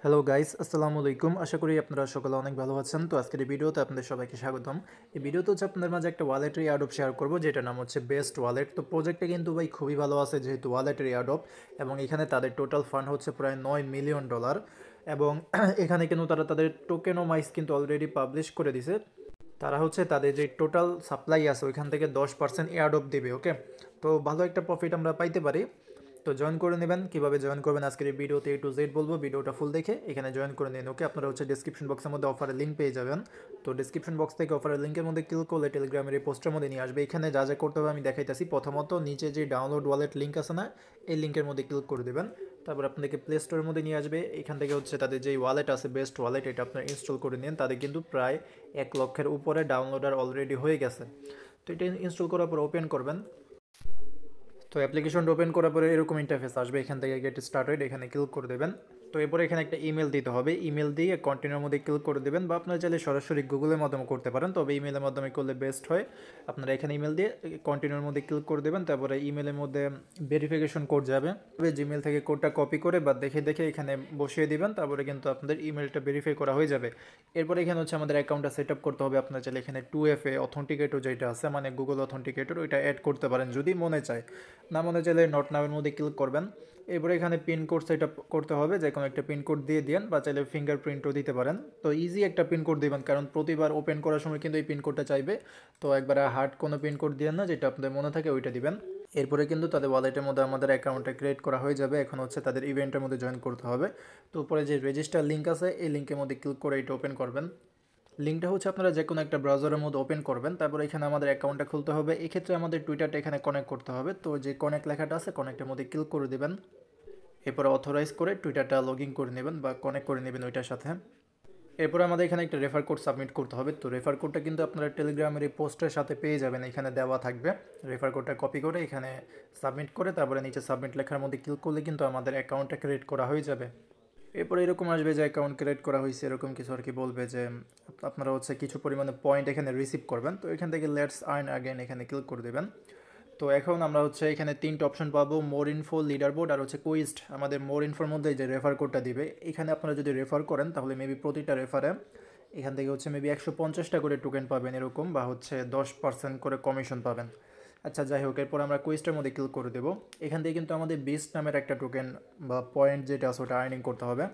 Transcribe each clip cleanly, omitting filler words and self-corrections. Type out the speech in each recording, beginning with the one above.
Hello guys, আসসালামু আলাইকুম। আশা করি আপনারা সকলে অনেক ভালো আছেন। তো আজকের এই ভিডিওতে আপনাদের সবাইকে স্বাগতম। এই ভিডিওতে হচ্ছে আপনাদের মাঝে একটা ওয়ালেটের এয়ারড্রপ শেয়ার করব, যেটার নাম হচ্ছে বেস্ট ওয়ালেট। তো প্রজেক্টটা কিন্তু ভাই খুবই ভালো আছে, যেহেতু ওয়ালেটের এয়ারড্রপ এবং এখানে তাদের টোটাল ফান্ড হচ্ছে প্রায় $9 মিলিয়ন। এবং এখানে কিন্তু তারা তাদের টোকেনোমাইজ কিন্তু অলরেডি পাবলিশ করে দিছে। তারা হচ্ছে তাদের যে টোটাল সাপ্লাই আছে ওইখান থেকে 10% এয়ারড্রপ দেবে। ওকে, তো ভালো একটা প্রফিট আমরা পাইতে পারি। তো জয়েন করে নেবেন। কীভাবে জয়েন করবেন আজকের এই ভিডিওতে A to Z বলবো, ভিডিওটা ফুল দেখে এখানে জয়েন করে নিন। ওকে, আপনারা হচ্ছে ডিসক্রিপশন বক্সের মধ্যে অফারের লিঙ্ক পেয়ে যাবেন। তো ডিসক্রিপশন বক্স থেকে অফারের লিঙ্কের মধ্যে ক্লিক করলে টেলিগ্রামের এই পোস্টের মধ্যে নিয়ে আসবে। এখানে যা যা করতে হবে আমি দেখাইতেছি। প্রথমত নিচে যে ডাউনলোড ওয়ালেট লিঙ্ক আছে না, এই লিঙ্কের মধ্যে ক্লিক করে দেবেন। তারপর আপনাদেরকে প্লে স্টোরের মধ্যে নিয়ে আসবে। এখান থেকে হচ্ছে তাদের যে ওয়ালেট আছে বেস্ট ওয়ালেট, এটা আপনারা ইনস্টল করে নিন। তাদের কিন্তু প্রায় 1 লক্ষের উপরে ডাউনলোডার অলরেডি হয়ে গেছে। তো এটা ইনস্টল করার পর ওপেন করবেন। তো অ্যাপ্লিকেশনটা ওপেন করার পরে এরকম ইন্টারফেস আসবে। এখান থেকে গেট স্টার্টেড এখানে ক্লিক করে দেবেন। তো এরপরে এখানে একটা ইমেল দিতে হবে। ইমেল দিয়ে কন্টিনিউর মধ্যে ক্লিক করে দেবেন, বা আপনারা চাইলে সরাসরি গুগলের মাধ্যমে করতে পারেন, তবে ইমেলের মাধ্যমে করলে বেস্ট হয়। আপনারা এখানে ইমেল দিয়ে কন্টিনিউর মধ্যে ক্লিক করে দেবেন। তারপরে ইমেলের মধ্যে ভেরিফিকেশন কোড যাবে। তবে জিমেল থেকে কোডটা কপি করে বা দেখে দেখে এখানে বসিয়ে দিবেন। তারপরে কিন্তু আপনাদের ইমেলটা ভেরিফাই করা হয়ে যাবে। এরপরে এখানে হচ্ছে আমাদের অ্যাকাউন্টটা সেট আপ করতে হবে। আপনারা চাইলে এখানে 2FA অথেন্টিকেটর যেটা আছে, মানে গুগল অথেন্টিকেটর, ওইটা অ্যাড করতে পারেন যদি মনে চায়। না মনে চাইলে নট নাওয়ের মধ্যে ক্লিক করবেন। এরপরে এখানে পিনকোড সেট আপ করতে হবে, যে কোনো একটা পিনকোড দিয়ে দিন, বা চাইলে ফিঙ্গারপ্রিন্টও দিতে পারেন। তো ইজি একটা পিনকোড দিবেন, কারণ প্রতিবার ওপেন করার সময় কিন্তু এই পিনকোডটা চাইবে। তো একবারে হার্ড কোনো পিনকোড দিবেন না, যেটা আপনাদের মনে থাকে ওইটা দিবেন। এরপরে কিন্তু তাদের ওয়ালেটের মধ্যে আমাদের অ্যাকাউন্টটা ক্রিয়েট করা হয়ে যাবে। এখন হচ্ছে তাদের ইভেন্টের মধ্যে জয়েন করতে হবে। তো উপরে যে রেজিস্টার লিঙ্ক আছে, এই লিঙ্কের মধ্যে ক্লিক করে এটা ওপেন করবেন। লিঙ্কটা হচ্ছে আপনারা যে কোনো একটা ব্রাউজারের মধ্যে ওপেন করবেন। তারপর এখানে আমাদের অ্যাকাউন্টটা খুলতে হবে। এক্ষেত্রে আমাদের টুইটারটা এখানে কানেক্ট করতে হবে। তো যে কানেক্ট লেখাটা আছে, কানেক্টের মধ্যে ক্লিক করে দেবেন। এরপর অথরাইজ করে টুইটারটা লগ ইন করে নেবেন বা কানেক্ট করে নেবেন ওইটার সাথে। এরপর আমাদের এখানে একটা রেফার কোড সাবমিট করতে হবে। তো রেফার কোডটা কিন্তু আপনারা টেলিগ্রামের এই পোস্টের সাথে পেয়ে যাবেন, এখানে দেওয়া থাকবে। রেফার কোডটা কপি করে এখানে সাবমিট করে তারপরে নিচে সাবমিট লেখার মধ্যে ক্লিক করলে কিন্তু আমাদের অ্যাকাউন্টটা ক্রিয়েট করা হয়ে যাবে। এরপরে এরকম আসবে যে অ্যাকাউন্ট ক্রিয়েট করা হয়েছে, এরকম কিছু আর কি বলবে যে আপনারা হচ্ছে কিছু পরিমাণে পয়েন্ট এখানে রিসিভ করবেন। তো এখান থেকে লেটস আর্ন আগেন এখানে ক্লিক করে দেবেন। তো এখন আমরা হচ্ছে এখানে 3টে অপশন পাবো, মোর ইনফো, লিডার বোর্ড আর হচ্ছে কুইজড। আমাদের মোর ইনফোর মধ্যে যে রেফার কোডটা দিবে, এখানে আপনারা যদি রেফার করেন তাহলে মেবি প্রতিটা রেফারে এখান থেকে হচ্ছে মেবি 150টা করে টোকেন পাবেন এরকম, বা হচ্ছে 10% করে কমিশন পাবেন। আচ্ছা যাই হোক, এরপর আমরা কুইজটার মধ্যে ক্লিক করে দেবো। এখান থেকে কিন্তু আমাদের বিস্ট নামের একটা টোকেন বা পয়েন্ট যেটা আছে ওটা আর্নিং করতে হবে।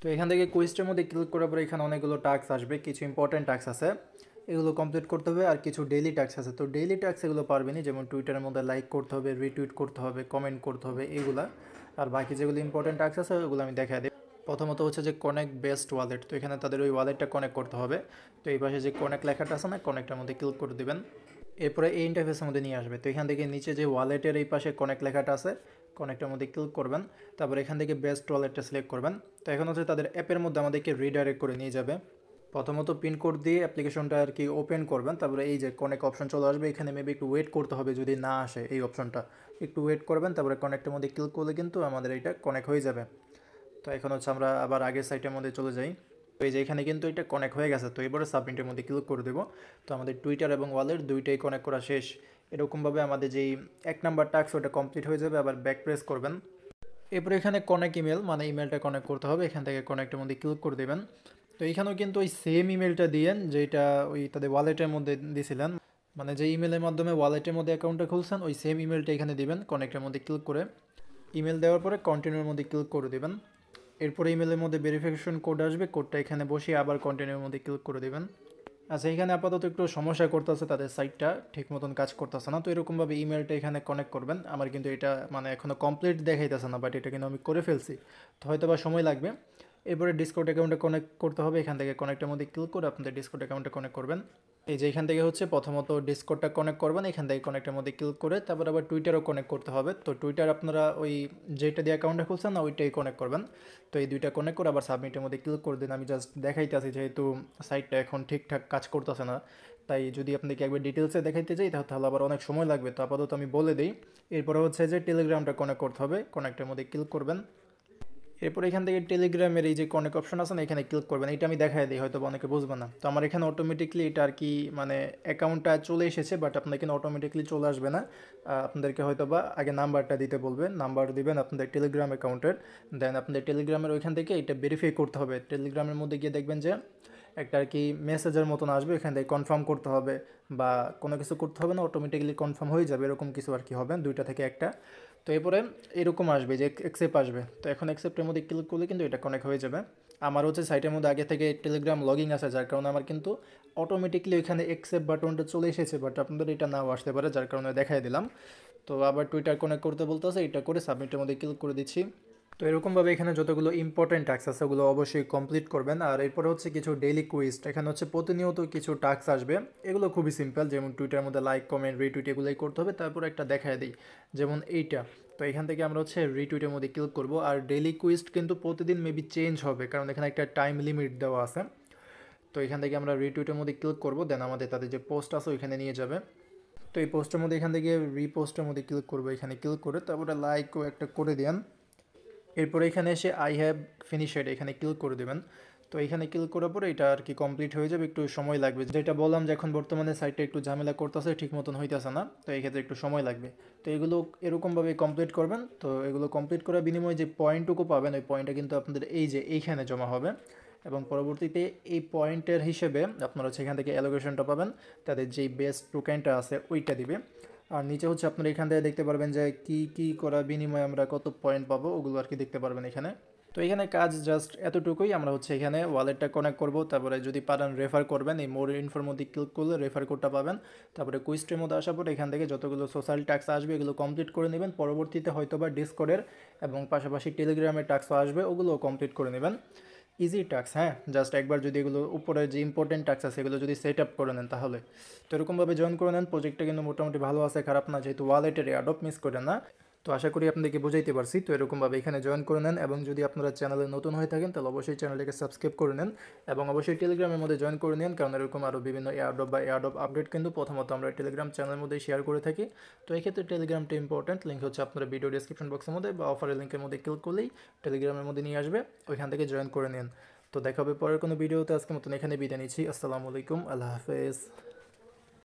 তো এখান থেকে কুইজটার মধ্যে ক্লিক করার পরে এখানে অনেকগুলো টাস্ক আসবে, কিছু ইম্পর্টেন্ট টাস্ক আছে, এগুলো কমপ্লিট করতে হবে। আর কিছু ডেইলি টাস্ক আছে। তো ডেইলি টাস্ক এগুলো পারবেনই, যেমন টুইটারের মধ্যে লাইক করতে হবে, রিটুইট করতে হবে, কমেন্ট করতে হবে, এগুলা। আর বাকি যেগুলো ইম্পর্টেন্ট টাস্ক আছে ওগুলো আমি দেখাই দিই। প্রথমত হচ্ছে যে কনেক্ট বেস্ট ওয়ালেট, তো এখানে তাদের ওই ওয়ালেটটা কানেক্ট করতে হবে। তো এই পাশে যে কনেক্ট লেখাটা আছে না, কনেক্টের মধ্যে ক্লিক করে দেবেন। এরপরে এই ইন্টারফেসের মধ্যে নিয়ে আসবে। তো এখান থেকে নিচে যে ওয়ালেটের এই পাশে কনেক্ট লেখাটা আছে, কনেক্টের মধ্যে ক্লিক করবেন। তারপর এখান থেকে বেস্ট ওয়ালেটটা সিলেক্ট করবেন। তো এখন হচ্ছে তাদের অ্যাপের মধ্যে আমাদেরকে রিডাইরেক্ট করে নিয়ে যাবে। প্রথমত পিনকোড দিয়ে অ্যাপ্লিকেশনটা আর কি ওপেন করবেন। তারপরে এই যে কনেক্ট অপশন চলে আসবে, এখানে মেবি একটু ওয়েট করতে হবে, যদি না আসে এই অপশনটা একটু ওয়েট করবেন। তারপরে কনেক্টের মধ্যে ক্লিক করলে কিন্তু আমাদের এটা কনেক্ট হয়ে যাবে। তো এখন হচ্ছে আমরা আবার আগের সাইটের মধ্যে চলে যাই। তো এই যে এখানে কিন্তু এটা কানেক্ট হয়ে গেছে। তো এবারে সাবমিটের মধ্যে ক্লিক করে দেবো। তো আমাদের টুইটার এবং ওয়ালেট দুইটাই কানেক্ট করা শেষ। এরকমভাবে আমাদের যেই 1 নাম্বার টাস্ক ওটা কমপ্লিট হয়ে যাবে। আবার ব্যাক প্রেস করবেন। এরপরে এখানে কানেক্ট ইমেল, মানে ইমেলটা কানেক্ট করতে হবে। এখান থেকে কানেক্টের মধ্যে ক্লিক করে দেবেন। তো এইখানেও কিন্তু ওই সেম ইমেলটা দিয়েন যেটা ওই তাদের ওয়ালেটের মধ্যে দিয়েছিলেন, মানে যে ইমেলের মাধ্যমে ওয়ালেটের মধ্যে অ্যাকাউন্টটা খুলছেন ওই সেম ইমেলটা এখানে দিবেন। কানেক্টের মধ্যে ক্লিক করে ইমেল দেওয়ার পরে কন্টিনিউর মধ্যে ক্লিক করে দেবেন। এরপরে ইমেলের মধ্যে ভেরিফিকেশন কোড আসবে, কোডটা এখানে বসিয়ে আবার কন্টিনিউর মধ্যে ক্লিক করে দেবেন। আচ্ছা, এখানে আপাতত একটু সমস্যা করতেছে, তাদের সাইটটা ঠিক মতন কাজ করতেছে না। তো এরকমভাবে ইমেলটা এখানে কানেক্ট করবেন। আমার কিন্তু এটা মানে এখনও কমপ্লিট দেখাইতেছে না, বাট এটা কিন্তু আমি করে ফেলছি। তো হয়তো বা সময় লাগবে। এরপরে ডিসকর্ড অ্যাকাউন্টে কানেক্ট করতে হবে। এখান থেকে কানেক্টের মধ্যে ক্লিক করে আপনাদের ডিসকর্ড অ্যাকাউন্টে কানেক্ট করবেন। এই যে এখান থেকে হচ্ছে প্রথমত ডিসকর্ডটা কানেক্ট করবেন। এখান থেকে কানেক্টের মধ্যে ক্লিক করে তারপর আবার টুইটারও কানেক্ট করতে হবে। তো টুইটার আপনারা ওই যেটা দিয়ে অ্যাকাউন্টে খুলছেন না ওইটাই কানেক্ট করবেন। তো এই দুইটা কানেক্ট করে আবার সাবমিটের মধ্যে ক্লিক করে দিন। আমি জাস্ট দেখাইতেছি, যেহেতু সাইটটা এখন ঠিকঠাক কাজ করতেছে না, তাই যদি আপনাকে একবার ডিটেলসে দেখাইতে যাই তাহলে আবার অনেক সময় লাগবে। তো আপাতত আমি বলে দিই। এরপরে হচ্ছে যে টেলিগ্রামটা কানেক্ট করতে হবে। কানেক্টের মধ্যে ক্লিক করবেন। এরপর এখান থেকে টেলিগ্রামের এই যে কনেক্ট অপশন আছে না, এখানে ক্লিক করবেন। এটা আমি দেখাই দিই, হয়তো অনেকে বুঝবে না। তো আমার এখানে অটোমেটিকলি এটা আর কি মানে অ্যাকাউন্টটা চলে এসেছে, বাট আপনার এখানে অটোমেটিকলি চলে আসবে না। আপনাদেরকে হয়তো বা আগে নাম্বারটা দিতে বলবেন, নাম্বার দিবেন আপনাদের টেলিগ্রাম অ্যাকাউন্টের। দেন আপনাদের টেলিগ্রামের ওইখান থেকে এটা ভেরিফাই করতে হবে। টেলিগ্রামের মধ্যে গিয়ে দেখবেন যে একটা আর কি মেসেজের মতন আসবে, এখান থেকে কনফার্ম করতে হবে বা কোনো কিছু করতে হবে না, অটোমেটিক্যালি কনফার্ম হয়ে যাবে, এরকম কিছু আর কি হবে, দুইটা থেকে একটা। তো এরপরে এরকম আসবে যে অ্যাকসেপ্ট আসবে। তো এখন অ্যাকসেপ্টের মধ্যে ক্লিক করলে কিন্তু এটা কানেক্ট হয়ে যাবে। আমার হচ্ছে সাইটের মধ্যে আগে থেকে টেলিগ্রাম লগইন আছে, যার কারণে আমার কিন্তু অটোমেটিকলি ওইখানে অ্যাকসেপ্ট বাটনটা চলে এসেছে, বাট আপনাদের এটা নাও আসতে পারে, যার কারণে দেখাই দিলাম। তো আবার টুইটার কানেক্ট করতে বলতেছে, এটা করে সাবমিটের মধ্যে ক্লিক করে দিচ্ছি। তো এরকমভাবে এখানে যতগুলো ইম্পর্টেন্ট টাস্ক আছে ওগুলো অবশ্যই কমপ্লিট করবেন। আর এরপরে হচ্ছে কিছু ডেইলি কুইজ, এখানে হচ্ছে প্রতিনিয়ত কিছু টাস্ক আসবে। এগুলো খুবই সিম্পল, যেমন টুইটার মধ্যে লাইক কমেন্ট রিটুইট এগুলোই করতে হবে। তারপর একটা দেখায় দিই, যেমন এইটা। তো এখান থেকে আমরা হচ্ছে রিটুইটের মধ্যে ক্লিক করব। আর ডেইলি কুইজ কিন্তু প্রতিদিন মেবি চেঞ্জ হবে, কারণ এখানে একটা টাইম লিমিট দেওয়া আছে। তো এখান থেকে আমরা রিটুইটের মধ্যে ক্লিক করব, দেন আমাদের তাদের যে পোস্ট আছে ওইখানে নিয়ে যাবে। তো এই পোস্টের মধ্যে এখান থেকে রিপোস্টের মধ্যে ক্লিক করবো, এখানে ক্লিক করে তারপরে লাইকও একটা করে দেন। এরপরে এখানে এসে আই হ্যাভ ফিনিশড এখানে ক্লিক করে দেবেন। তো এখানে ক্লিক করার পরে এটা আর কি কমপ্লিট হয়ে যাবে, একটু সময় লাগবে। যেটা বললাম যে এখন বর্তমানে সাইটটা একটু ঝামেলা করতেছে, ঠিক মতন হইতেছে না, তো এই ক্ষেত্রে একটু সময় লাগবে। তো এগুলো এরকমভাবে কমপ্লিট করবেন। তো এগুলো কমপ্লিট করার বিনিময়ে যে পয়েন্টটুকু পাবেন, ওই পয়েন্টটা কিন্তু আপনাদের এই যে এইখানে জমা হবে, এবং পরবর্তীতে এই পয়েন্টের হিসেবে আপনারা হচ্ছে এখান থেকে অ্যালোকেশনটা পাবেন, তাদের যেই বেস্ট টোকেনটা আছে ওইটা দিবে। আর নিচে হচ্ছে আপনারা এখান থেকে দেখতে পারবেন যে কী করার বিনিময়ে আমরা কত পয়েন্ট পাবো, ওগুলো আর কি দেখতে পারবেন এখানে। তো এখানে কাজ জাস্ট এতটুকুই, আমরা হচ্ছে এখানে ওয়ালেটটা কানেক্ট করব, তারপরে যদি পারেন রেফার করবেন, এই মোর ইনফোর মধ্যে ক্লিক করলে রেফার কোডটা পাবেন। তারপরে কুইজটের মধ্যে আসার পর এখান থেকে যতগুলো সোশ্যাল ট্যাক্স আসবে এগুলো কমপ্লিট করে নেবেন। পরবর্তীতে হয়তোবা ডিসকর্ডের এবং পাশাপাশি টেলিগ্রামের ট্যাক্সও আসবে, ওগুলোও কমপ্লিট করে নেবেন। ইজি টাস্ক, হ্যাঁ, জাস্ট একবার যদি এগুলো উপরে যে ইম্পর্টেন্ট টাস্ক আছে এগুলো যদি সেট আপ করে নেন তাহলে। তো এরকমভাবে জয়েন করে নেন। প্রজেক্টটা কিন্তু মোটামুটি ভালো আছে, খারাপ না, যেহেতু ওয়ালেটের অ্যাডপ মিস করে না। তো আশা করি আপনাদেরকে বুঝাইতে পারছি। তো এরকমভাবে এখানে জয়েন করে নেন, এবং যদি আপনারা চ্যানেলে নতুন হয়ে থাকেন তাহলে অবশ্যই চ্যানেলটিকে সাবস্ক্রাইব করে নেন, এবং অবশ্যই টেলিগ্রামের মধ্যে জয়েন করে নেন, কারণ এরকম আরও বিভিন্ন এয়ারড্রপ বা এয়ারড্রপ আপডেট কিন্তু প্রথমত আমরা টেলিগ্রাম চ্যানেলের মধ্যে শেয়ার করে থাকি। তো এক্ষেত্রে টেলিগ্রামটা ইম্পর্টেন্ট, লিঙ্ক হচ্ছে আপনারা ভিডিও ডিসক্রিপশন বক্সের মধ্যে বা অফারের লিঙ্কের মধ্যে ক্লিক করলেই টেলিগ্রামের মধ্যে নিয়ে আসবে, ওইখান থেকে জয়েন করে নিন। তো দেখা হবে পরের কোনো ভিডিওতে। আজকের মতন এখানে বিদায় নিচ্ছি। আসসালামু আলাইকুম, আল্লাহ হাফেজ।